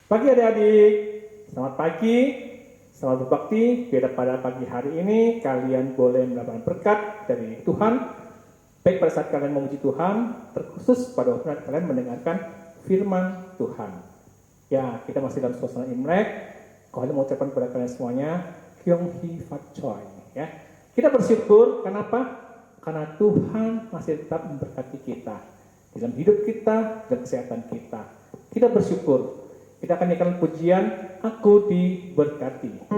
Pagi adik-adik, selamat pagi, selamat berbakti. Biar pada pagi hari ini kalian boleh mendapatkan berkat dari Tuhan. Baik pada saat kalian memuji Tuhan, terkhusus pada waktu kalian mendengarkan firman Tuhan. Ya, kita masih dalam suasana Imlek. Kalian mau ucapkan kepada kalian semuanya, Kyung Hee Fat Choi. Ya, kita bersyukur. Kenapa? Karena Tuhan masih tetap memberkati kita dalam hidup kita dan kesehatan kita. Kita bersyukur. Kita akan nyanyikan pujian Aku Diberkati.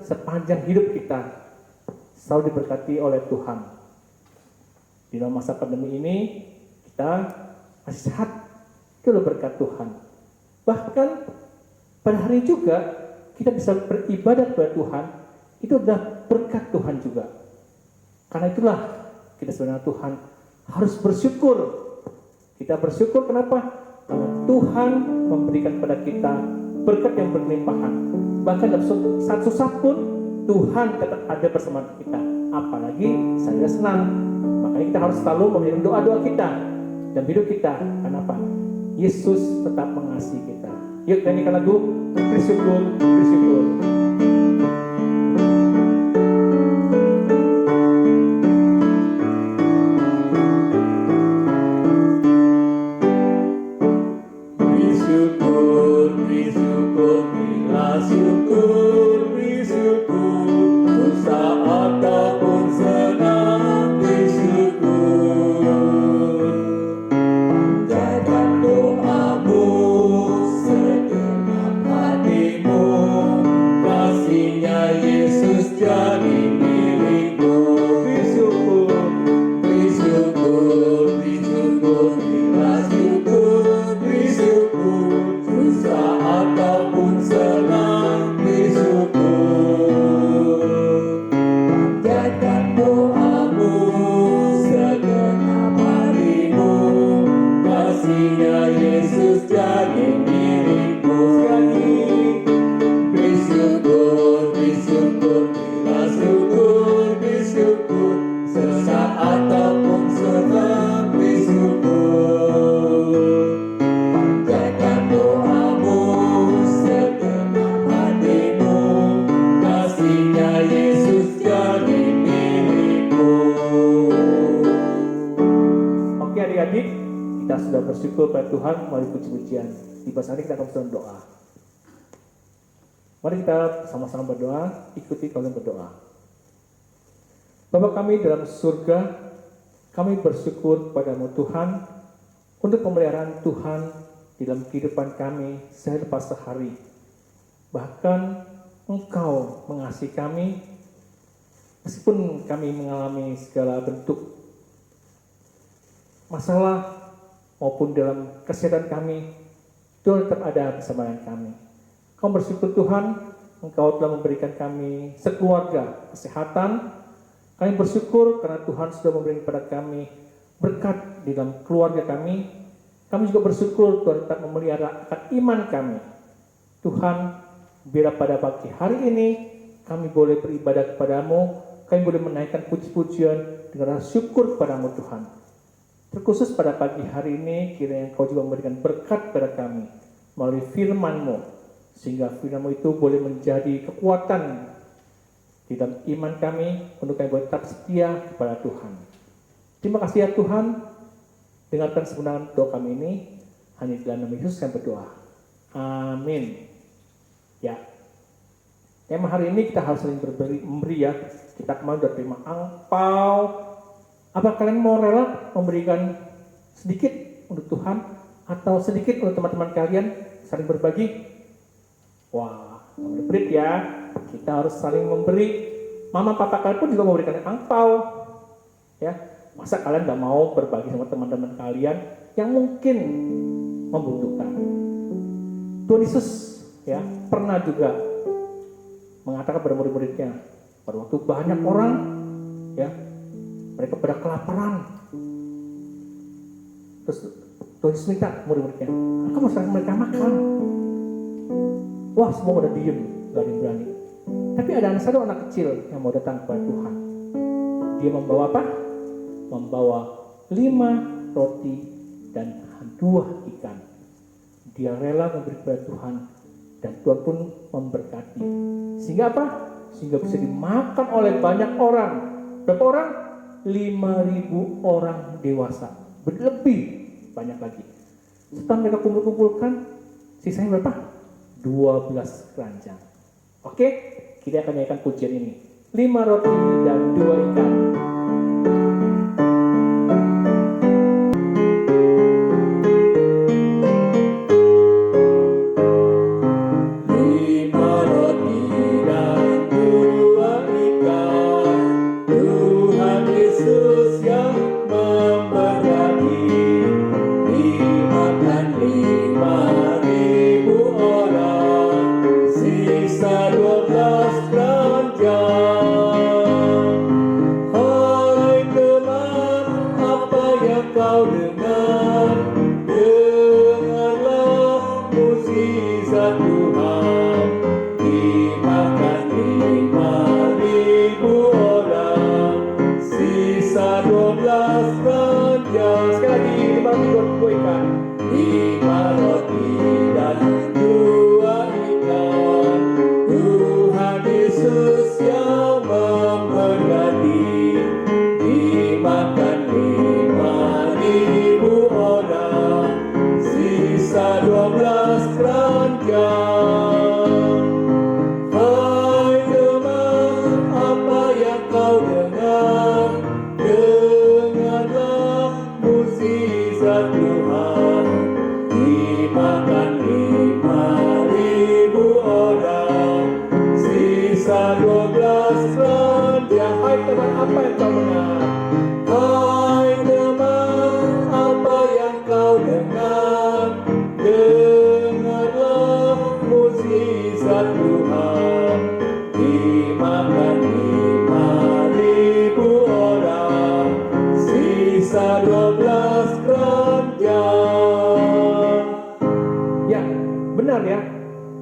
Sepanjang hidup kita selalu diberkati oleh Tuhan. Di dalam masa pandemi ini kita masih sehat, itu adalah berkat Tuhan. Bahkan pada hari juga kita bisa beribadat kepada Tuhan, itu adalah berkat Tuhan juga. Karena itulah kita sebenarnya Tuhan harus bersyukur. Kita bersyukur kenapa? Karena Tuhan memberikan kepada kita berkat yang berlimpahan. Bahkan dalam saat susah pun Tuhan tetap ada bersama kita. Apalagi saya senang. Makanya kita harus selalu memberikan doa-doa kita dan hidup kita. Kenapa? Yesus tetap mengasihi kita. Yuk nyanyikan lagu bersyukur, bersyukur. Bersyukur pada Tuhan melalui puji-pujian. Di bahasa ini kita akan berdoa. Mari kita sama-sama berdoa, ikuti kalian berdoa. Bapa kami dalam surga, kami bersyukur padamu Tuhan untuk pemeliharaan Tuhan di dalam kehidupan kami sehari lepas sehari. Bahkan Engkau mengasihi kami meskipun kami mengalami segala bentuk masalah maupun dalam kesehatan kami, Tuhan tetap ada bersama dengan kami. Kami bersyukur Tuhan, Engkau telah memberikan kami sekeluarga kesehatan. Kami bersyukur karena Tuhan sudah memberikan kepada kami berkat di dalam keluarga kami. Kami juga bersyukur Tuhan tetap memelihara akan iman kami. Tuhan, biar pada pagi hari ini kami boleh beribadah kepadamu, kami boleh menaikkan puji-pujian dengan rasa syukur kepadamu Tuhan. Terkhusus pada pagi hari ini, kiranya Engkau juga memberikan berkat pada kami melalui firman-Mu, sehingga firman-Mu itu boleh menjadi kekuatan di dalam iman kami untuk kami boleh tetap setia kepada Tuhan. Terima kasih ya Tuhan, dengarkan sebenarnya doa kami ini, hanya di dalam nama Yesus kami berdoa. Amin. Ya, tema hari ini kita harus saling memberi ya. Kita kemarin sudah terima angpau. Apa kalian mau rela memberikan sedikit untuk Tuhan atau sedikit untuk teman-teman kalian, saling berbagi? Wah, berit ya. Kita harus saling memberi. Mama papa kalian pun juga memberikan angpau. Ya, masa kalian nggak mau berbagi sama teman-teman kalian yang mungkin membutuhkan? Tuhan Yesus ya pernah juga mengatakan pada murid-muridnya, pada waktu banyak orang ya mereka pada kelaparan, terus Tuhan Yesus minta murid-muridnya, "Aku mau serahkan mereka makan." Wah, semua udah diem, gak ada yang berani. Tapi ada satu anak kecil yang mau datang kepada Tuhan. Dia membawa apa? Membawa 5 roti dan 2 ikan. Dia rela memberi kepada Tuhan, dan Tuhan pun memberkati. Sehingga apa? Sehingga bisa dimakan oleh banyak orang. Berapa orang? 5.000 orang dewasa. Berlebih banyak lagi. Setelah mereka kumpul-kumpulkan, sisanya berapa? 12 keranjang. Oke, kita akan nyanyikan pujian ini. 5 roti dan 2 ikan.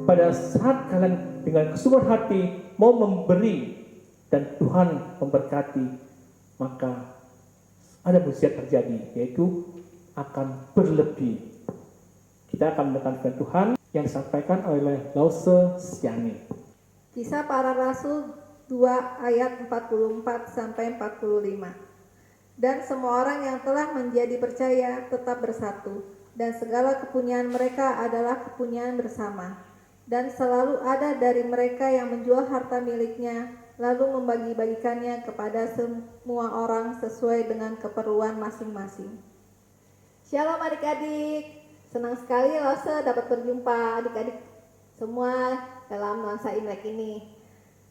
Pada saat kalian dengan kesungguhan hati mau memberi dan Tuhan memberkati, maka ada mujizat terjadi, yaitu akan berlebih. Kita akan mendengarkan firman Tuhan yang disampaikan oleh Lause Siani. Kisah Para Rasul 2 ayat 44 sampai 45. Dan semua orang yang telah menjadi percaya tetap bersatu, dan segala kepunyaan mereka adalah kepunyaan bersama. Dan selalu ada dari mereka yang menjual harta miliknya, lalu membagi-bagikannya kepada semua orang sesuai dengan keperluan masing-masing. Shalom adik-adik, senang sekali Lause dapat berjumpa adik-adik semua dalam nuansa Imlek ini.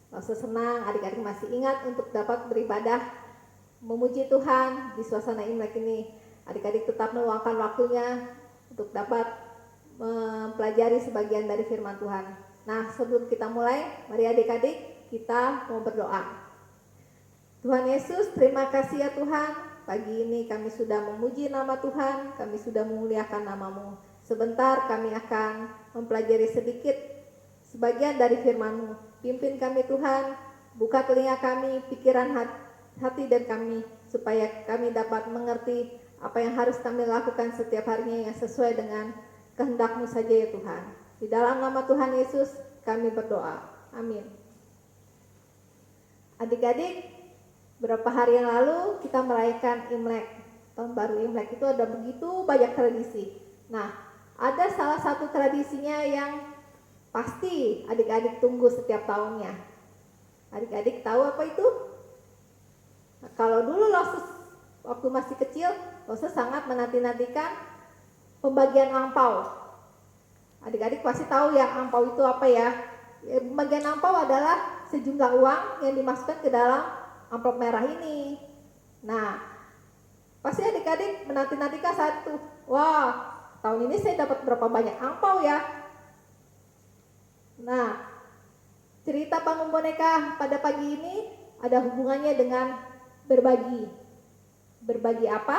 Lause senang adik-adik masih ingat untuk dapat beribadah memuji Tuhan di suasana Imlek ini. Adik-adik tetap meluangkan waktunya untuk dapat mempelajari sebagian dari firman Tuhan. Nah, sebelum kita mulai, mari adik-adik kita mau berdoa. Tuhan Yesus, terima kasih ya Tuhan. Pagi ini kami sudah memuji nama Tuhan, kami sudah memuliakan nama-Mu. Sebentar kami akan mempelajari sedikit sebagian dari firman-Mu. Pimpin kami Tuhan, buka telinga kami, pikiran hati dan kami, supaya kami dapat mengerti apa yang harus kami lakukan setiap harinya yang sesuai dengan kehendak-Mu saja ya Tuhan. Di dalam nama Tuhan Yesus kami berdoa. Amin. Adik-adik, beberapa hari yang lalu kita merayakan Imlek. Tahun baru Imlek itu ada begitu banyak tradisi. Nah, ada salah satu tradisinya yang pasti adik-adik tunggu setiap tahunnya. Adik-adik tahu apa itu? Nah, kalau dulu Loses waktu masih kecil, Loses sangat menanti-nantikan pembagian angpau. Adik-adik pasti tahu ya angpau itu apa ya. Pembagian angpau adalah sejumlah uang yang dimasukkan ke dalam amplop merah ini. Nah, pasti adik-adik menanti-nantikan satu. Wah, tahun ini saya dapat berapa banyak angpau ya? Nah, cerita panggung boneka pada pagi ini ada hubungannya dengan berbagi. Berbagi apa?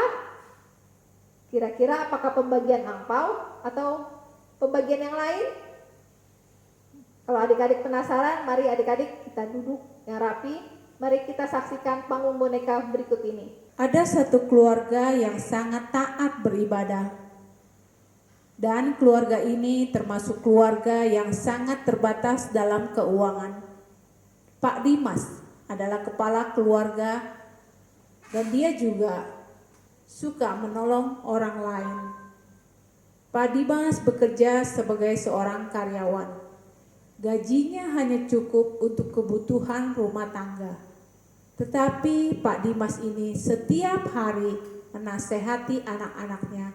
Kira-kira apakah pembagian angpau atau pembagian yang lain? Kalau adik-adik penasaran, mari adik-adik kita duduk yang rapi. Mari kita saksikan panggung boneka berikut ini. Ada satu keluarga yang sangat taat beribadah. Dan keluarga ini termasuk keluarga yang sangat terbatas dalam keuangan. Pak Dimas adalah kepala keluarga dan dia juga suka menolong orang lain. Pak Dimas bekerja sebagai seorang karyawan. Gajinya hanya cukup untuk kebutuhan rumah tangga. Tetapi Pak Dimas ini setiap hari menasehati anak-anaknya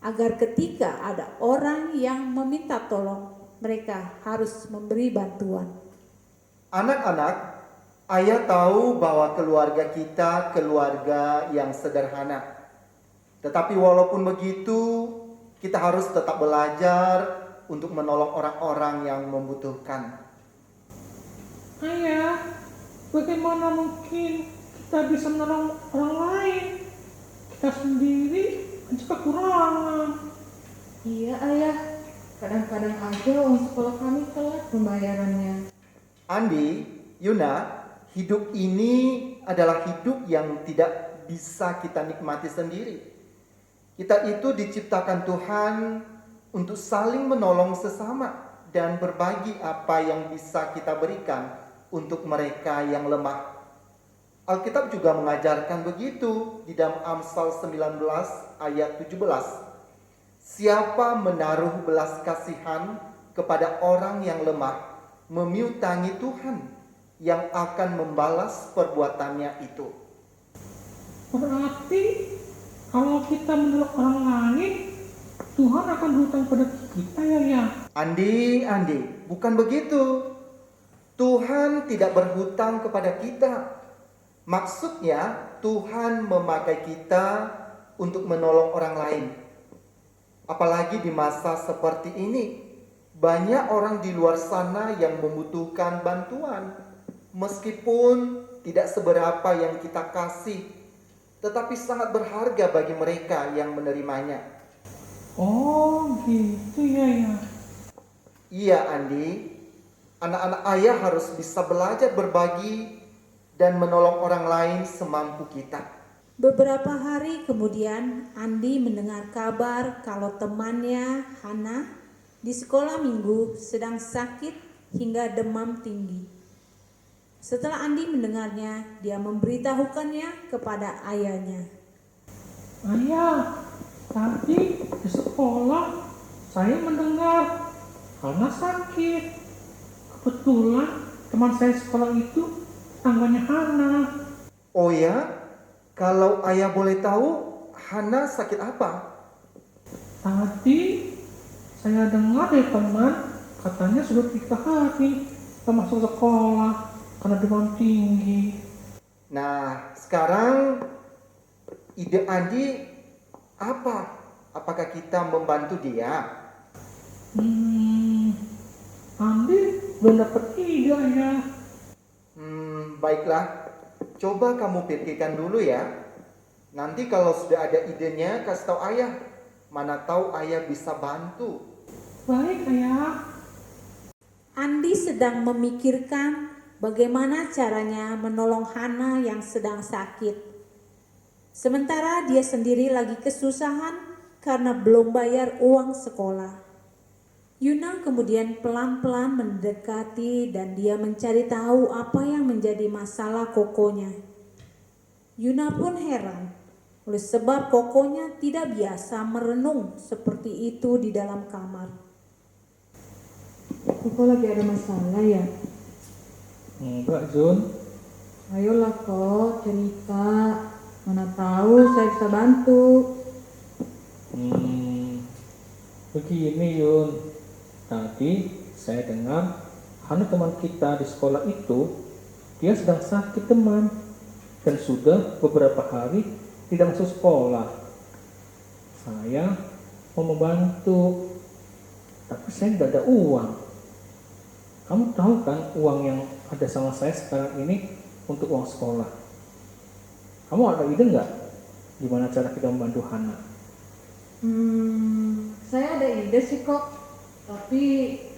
agar ketika ada orang yang meminta tolong, mereka harus memberi bantuan. Anak-anak, ayah tahu bahwa keluarga kita keluarga yang sederhana. Tetapi walaupun begitu, kita harus tetap belajar untuk menolong orang-orang yang membutuhkan. Ayah, bagaimana mungkin kita bisa menolong orang lain? Kita sendiri juga kekurangan. Iya ayah, kadang-kadang aja uang sekolah kami telat pembayarannya. Andi, Yuna, hidup ini adalah hidup yang tidak bisa kita nikmati sendiri. Kita itu diciptakan Tuhan untuk saling menolong sesama dan berbagi apa yang bisa kita berikan untuk mereka yang lemah. Alkitab juga mengajarkan begitu di dalam Amsal 19 ayat 17. Siapa menaruh belas kasihan kepada orang yang lemah, memiutangi Tuhan yang akan membalas perbuatannya itu. Berarti kalau kita menolong orang lain, Tuhan akan berhutang pada kita ya. Andi, bukan begitu. Tuhan tidak berhutang kepada kita. Maksudnya Tuhan memakai kita untuk menolong orang lain. Apalagi di masa seperti ini, banyak orang di luar sana yang membutuhkan bantuan. Meskipun tidak seberapa yang kita kasih, tetapi sangat berharga bagi mereka yang menerimanya. Oh gitu ya. Iya Andi, anak-anak ayah harus bisa belajar berbagi dan menolong orang lain semampu kita. Beberapa hari kemudian Andi mendengar kabar kalau temannya Hana di sekolah minggu sedang sakit hingga demam tinggi. Setelah Andi mendengarnya, dia memberitahukannya kepada ayahnya. Ayah, tadi di sekolah saya mendengar Hana sakit. Kebetulan teman saya sekolah itu tetangganya Hana. Oh ya? Kalau ayah boleh tahu, Hana sakit apa? Tadi saya dengar dari teman, katanya sudah 3 hari tak masuk sekolah karena demam tinggi. Nah, sekarang ide Andi apa? Apakah kita membantu dia? Andi belum dapat ide ya. Baiklah. Coba kamu pikirkan dulu ya. Nanti kalau sudah ada idenya, kasih tahu ayah. Mana tahu ayah bisa bantu. Baik ayah. Andi sedang memikirkan bagaimana caranya menolong Hana yang sedang sakit. Sementara dia sendiri lagi kesusahan karena belum bayar uang sekolah. Yuna kemudian pelan-pelan mendekati dan dia mencari tahu apa yang menjadi masalah kokonya. Yuna pun heran oleh sebab kokonya tidak biasa merenung seperti itu di dalam kamar. Koko lagi ada masalah ya? Enggak, Jun. Ayolah kok cerita. Mana tahu saya bisa bantu. Begini, Yun. Tadi saya dengar Hana teman kita di sekolah itu, dia sedang sakit teman dan sudah beberapa hari tidak masuk sekolah. Saya mau membantu, tapi saya tidak ada uang. Kamu tahu kan uang yang ada sama saya sekarang ini untuk uang sekolah. Kamu ada ide nggak gimana cara kita membantu Hana? Saya ada ide sih kok. Tapi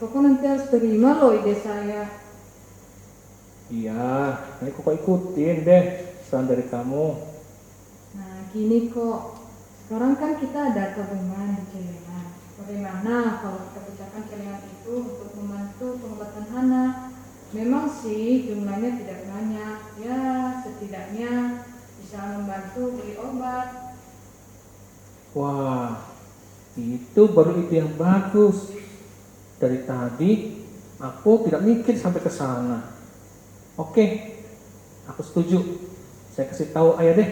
Koko nanti harus terima loh ide saya. Iya, nanti kok ikutin deh saran dari kamu. Nah gini kok. Sekarang kan kita ada tabungan di celengan. Bagaimana kalau kita pecahkan celengan itu untuk membantu pengobatan Hana? Memang sih jumlahnya tidak banyak. Ya setidaknya bisa membantu beli obat. Wah, itu baru ide yang bagus. Dari tadi aku tidak mikir sampai ke sana. Oke, aku setuju. Saya kasih tahu ayah deh.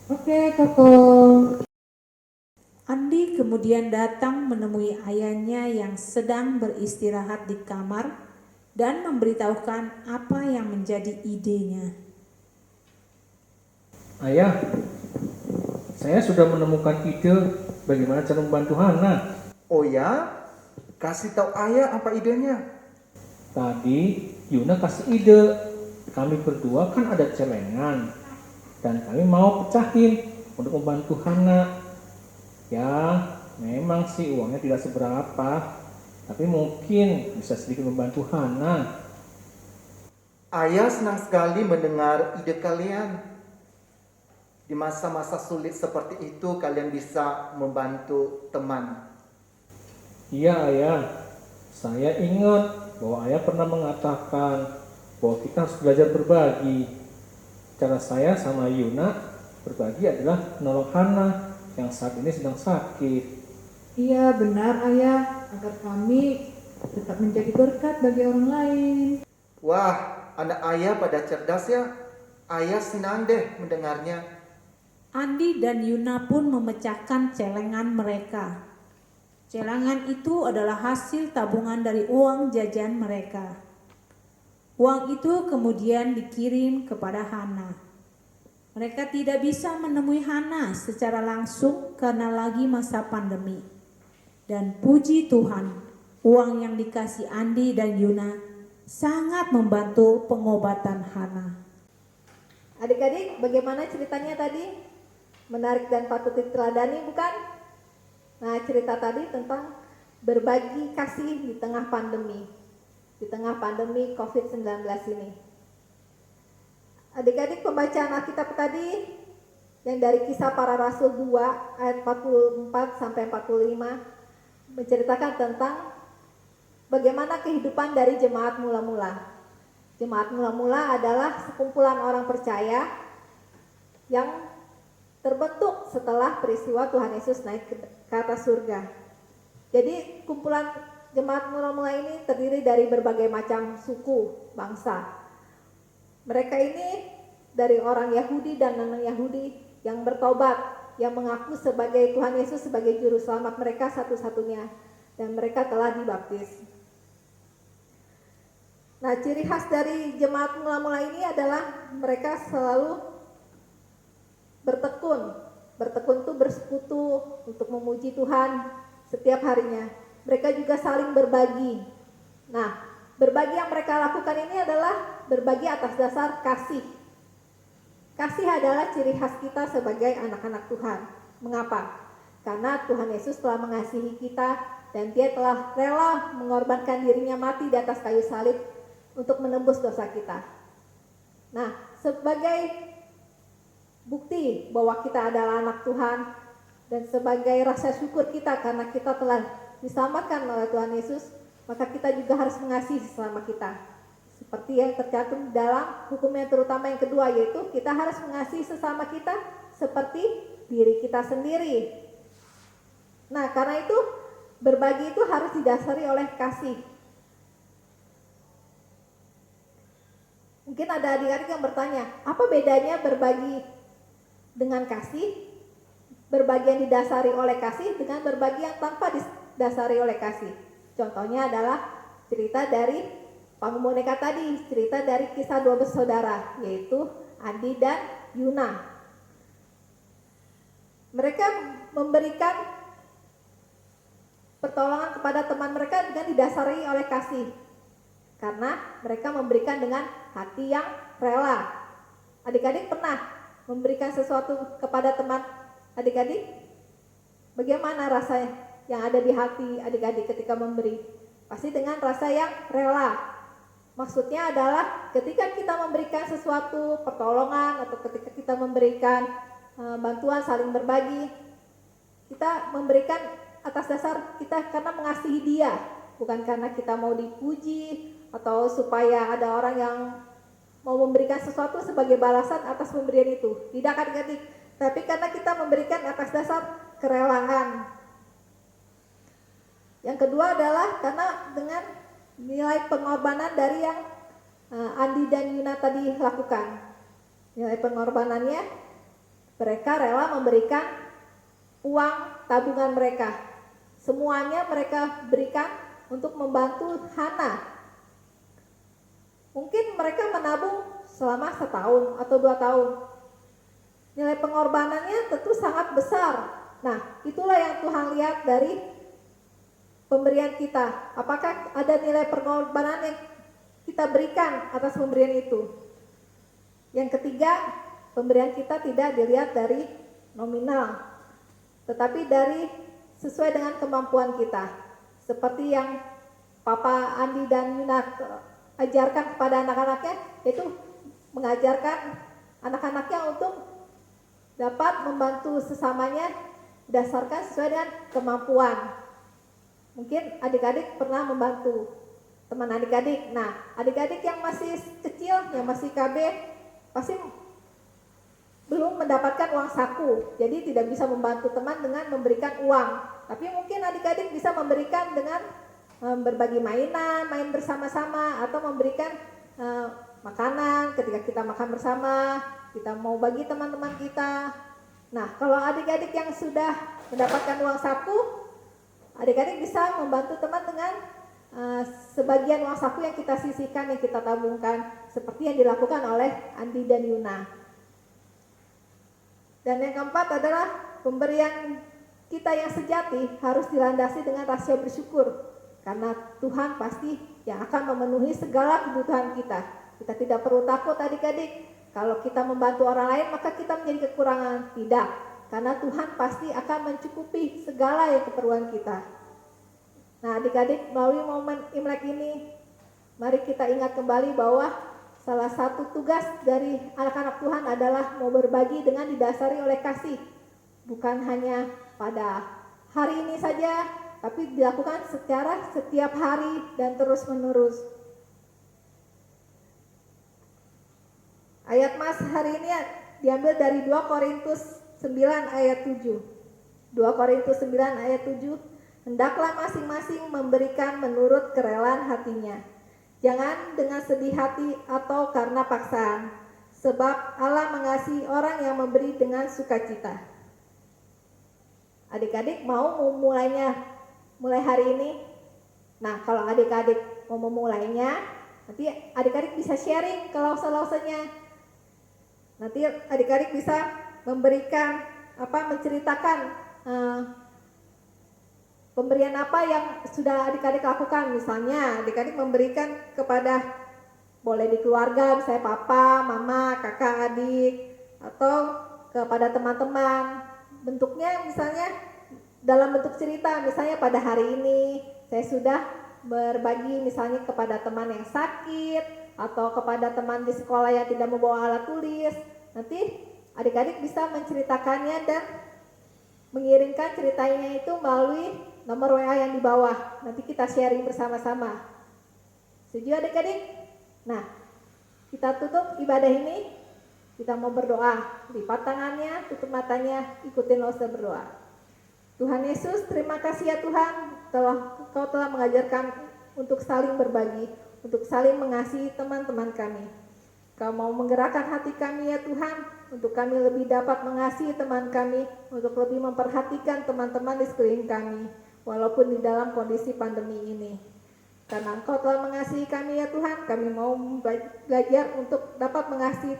Oke Koko. Andi kemudian datang menemui ayahnya yang sedang beristirahat di kamar dan memberitahukan apa yang menjadi idenya. Ayah, saya sudah menemukan ide bagaimana cara membantu Hana. Oh ya? Kasih tahu ayah apa idenya? Tadi Yuna kasih ide. Kami berdua kan ada celengan dan kami mau pecahin untuk membantu Hana. Ya, memang sih uangnya tidak seberapa, tapi mungkin bisa sedikit membantu Hana. Ayah senang sekali mendengar ide kalian. Di masa-masa sulit seperti itu kalian bisa membantu teman. Iya ayah, saya ingat bahwa ayah pernah mengatakan bahwa kita harus belajar berbagi. Cara saya sama Yuna berbagi adalah menolong Hana yang saat ini sedang sakit. Iya benar ayah, agar kami tetap menjadi berkat bagi orang lain. Wah, anak ayah pada cerdas ya. Ayah senang deh mendengarnya. Andi dan Yuna pun memecahkan celengan mereka. Celengan itu adalah hasil tabungan dari uang jajan mereka. Uang itu kemudian dikirim kepada Hana. Mereka tidak bisa menemui Hana secara langsung karena lagi masa pandemi. Dan puji Tuhan, uang yang dikasih Andi dan Yuna sangat membantu pengobatan Hana. Adik-adik, bagaimana ceritanya tadi? Menarik dan patut diteladani bukan? Nah, cerita tadi tentang berbagi kasih di tengah pandemi. Di tengah pandemi COVID-19 ini. Adik-adik, pembacaan Alkitab tadi yang dari Kisah Para Rasul 2 ayat 44 sampai 45 menceritakan tentang bagaimana kehidupan dari jemaat mula-mula. Jemaat mula-mula adalah sekumpulan orang percaya yang terbentuk setelah peristiwa Tuhan Yesus naik ke atas surga. Jadi kumpulan jemaat mula-mula ini terdiri dari berbagai macam suku, bangsa. Mereka ini dari orang Yahudi dan non-Yahudi yang bertobat, yang mengaku sebagai Tuhan Yesus sebagai juru selamat mereka satu-satunya, dan mereka telah dibaptis. Nah, ciri khas dari jemaat mula-mula ini adalah mereka selalu bertekun itu bersekutu untuk memuji Tuhan setiap harinya. Mereka juga saling berbagi. Nah, berbagi yang mereka lakukan ini adalah berbagi atas dasar kasih. Kasih adalah ciri khas kita sebagai anak-anak Tuhan. Mengapa? Karena Tuhan Yesus telah mengasihi kita dan dia telah rela mengorbankan dirinya mati di atas kayu salib untuk menembus dosa kita. Nah, sebagai bukti bahwa kita adalah anak Tuhan dan sebagai rasa syukur kita karena kita telah diselamatkan oleh Tuhan Yesus, maka kita juga harus mengasihi sesama kita. Seperti yang tercantum dalam hukum yang terutama yang kedua, yaitu kita harus mengasihi sesama kita seperti diri kita sendiri. Nah, karena itu berbagi itu harus didasari oleh kasih. Mungkin ada adik-adik yang bertanya, apa bedanya berbagi dengan kasih, berbagi yang didasari oleh kasih dengan berbagi yang tanpa didasari oleh kasih? Contohnya adalah cerita dari Panggung Boneka tadi, cerita dari kisah dua bersaudara, yaitu Andi dan Yuna. Mereka memberikan pertolongan kepada teman mereka dengan didasari oleh kasih, karena mereka memberikan dengan hati yang rela. Adik-adik pernah memberikan sesuatu kepada teman adik-adik? Bagaimana rasa yang ada di hati adik-adik ketika memberi? Pasti dengan rasa yang rela. Maksudnya adalah ketika kita memberikan sesuatu pertolongan atau ketika kita memberikan bantuan saling berbagi, kita memberikan atas dasar kita karena mengasihi dia, bukan karena kita mau dipuji atau supaya ada orang yang mau memberikan sesuatu sebagai balasan atas pemberian itu. Tidak adik-adik, tapi karena kita memberikan atas dasar kerelaan. Yang kedua adalah karena dengan nilai pengorbanan dari yang Andi dan Yuna tadi lakukan. Nilai pengorbanannya, mereka rela memberikan uang tabungan mereka. Semuanya mereka berikan untuk membantu Hana. Mungkin mereka menabung selama 1 tahun atau 2 tahun. Nilai pengorbanannya tentu sangat besar. Nah, itulah yang Tuhan lihat dari pemberian kita. Apakah ada nilai pengorbanan yang kita berikan atas pemberian itu? Yang ketiga, pemberian kita tidak dilihat dari nominal, tetapi dari sesuai dengan kemampuan kita. Seperti yang Papa Andi dan Yuna ajarkan kepada anak-anaknya, yaitu mengajarkan anak-anaknya untuk dapat membantu sesamanya berdasarkan sesuai dengan kemampuan. Mungkin adik-adik pernah membantu teman adik-adik. Nah, adik-adik yang masih kecil, yang masih KB, pasti belum mendapatkan uang saku. Jadi tidak bisa membantu teman dengan memberikan uang. Tapi mungkin adik-adik bisa memberikan dengan berbagi mainan, main bersama-sama, atau memberikan makanan ketika kita makan bersama, kita mau bagi teman-teman kita. Nah, kalau adik-adik yang sudah mendapatkan uang saku, adik-adik bisa membantu teman dengan sebagian uang saku yang kita sisihkan, yang kita tabungkan, seperti yang dilakukan oleh Andi dan Yuna. Dan yang keempat adalah pemberian kita yang sejati harus dilandasi dengan rasa bersyukur, karena Tuhan pasti yang akan memenuhi segala kebutuhan kita. Kita tidak perlu takut adik-adik, kalau kita membantu orang lain maka kita menjadi kekurangan. Tidak, karena Tuhan pasti akan mencukupi segala yang keperluan kita. Nah, adik-adik, melalui momen Imlek ini, mari kita ingat kembali bahwa salah satu tugas dari anak-anak Tuhan adalah mau berbagi dengan didasari oleh kasih. Bukan hanya pada hari ini saja, tapi dilakukan secara setiap hari dan terus-menerus. Ayat Mas hari ini diambil dari 2 Korintus 9 ayat 7. 2 Korintus 9 ayat 7. Hendaklah masing-masing memberikan menurut kerelaan hatinya. Jangan dengan sedih hati atau karena paksaan, sebab Allah mengasihi orang yang memberi dengan sukacita. Adik-adik mau mulai hari ini? Nah, kalau adik-adik mau memulainya, nanti adik-adik bisa sharing ke lause-lausenya. Nanti adik-adik bisa memberikan menceritakan pemberian apa yang sudah adik-adik lakukan. Misalnya adik-adik memberikan kepada, boleh di keluarga, misalnya papa, mama, kakak, adik, atau kepada teman-teman. Bentuknya misalnya dalam bentuk cerita, misalnya pada hari ini saya sudah berbagi misalnya kepada teman yang sakit atau kepada teman di sekolah yang tidak membawa alat tulis. Nanti adik-adik bisa menceritakannya dan mengirimkan ceritanya itu melalui nomor WA yang di bawah. Nanti kita sharing bersama-sama. Setuju adik-adik? Nah, kita tutup ibadah ini. Kita mau berdoa. Lipat tangannya, tutup matanya, ikutin Lose berdoa. Tuhan Yesus, terima kasih ya Tuhan, Kau telah mengajarkan untuk saling berbagi, untuk saling mengasihi teman-teman kami. Kau mau menggerakkan hati kami ya Tuhan, untuk kami lebih dapat mengasihi teman kami, untuk lebih memperhatikan teman-teman di sekeliling kami, walaupun di dalam kondisi pandemi ini. Karena Engkau telah mengasihi kami ya Tuhan, kami mau belajar untuk dapat mengasihi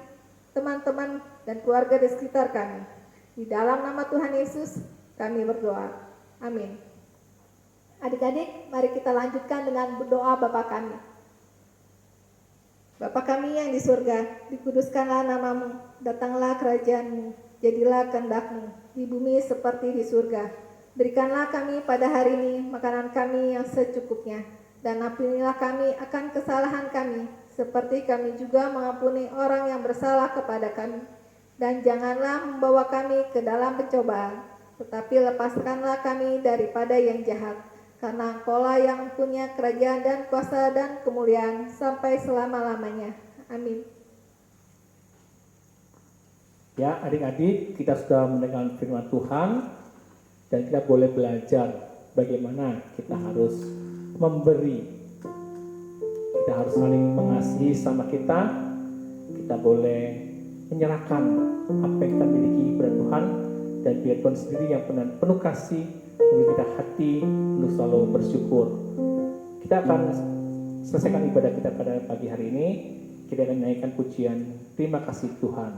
teman-teman dan keluarga di sekitar kami. Di dalam nama Tuhan Yesus, kami berdoa. Amin. Adik-adik, mari kita lanjutkan dengan berdoa Bapa kami. Bapa kami yang di surga, dikuduskanlah namamu, datanglah kerajaanmu, jadilah kehendak-Mu di bumi seperti di surga. Berikanlah kami pada hari ini makanan kami yang secukupnya, dan ampunilah kami akan kesalahan kami, seperti kami juga mengampuni orang yang bersalah kepada kami. Dan janganlah membawa kami ke dalam pencobaan, tetapi lepaskanlah kami daripada yang jahat. Karena Engkau-lah yang punya kerajaan dan kuasa dan kemuliaan sampai selama-lamanya. Amin. Ya, adik-adik, kita sudah mendengar firman Tuhan dan kita boleh belajar bagaimana kita harus memberi. Kita harus saling mengasihi sama kita. Kita boleh menyerahkan apa yang kita miliki kepada Tuhan, dan biar Tuhan sendiri yang penuh kasih memberi kita hati untuk selalu bersyukur. Kita akan selesaikan ibadah kita pada pagi hari ini. Kita akan menaikkan pujian terima kasih Tuhan.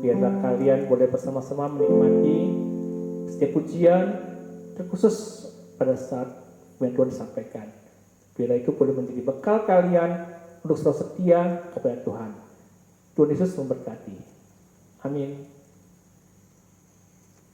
Biarlah kalian boleh bersama-sama menikmati setiap pujian, terkhusus pada saat Tuhan disampaikan. Biarlah itu boleh menjadi bekal kalian untuk selalu setia kepada Tuhan. Tuhan Yesus memberkati. Amin.